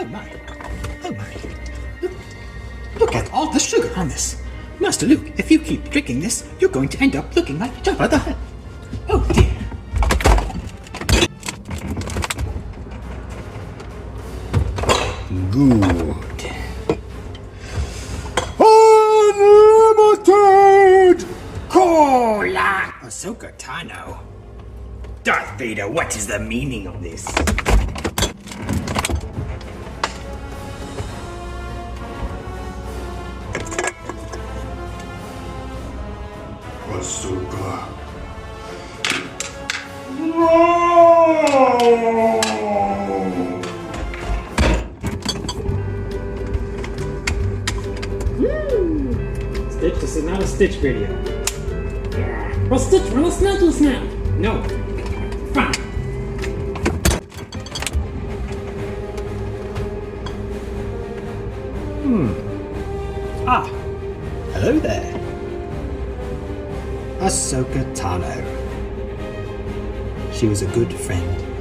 Oh my. Oh my. Look at all the sugar on this. Master Luke, if you keep drinking this, you're going to end up looking like Jabba the Hutt. Oh dear. Good. Unlimited Cola! Ahsoka Tano. Darth Vader, what is the meaning of this? Ahsoka. Stitch, this is not a Stitch video. Well, Stitch, run a Snaggles now! No. Fine. Ah, hello there. Ahsoka Tano. She was a good friend.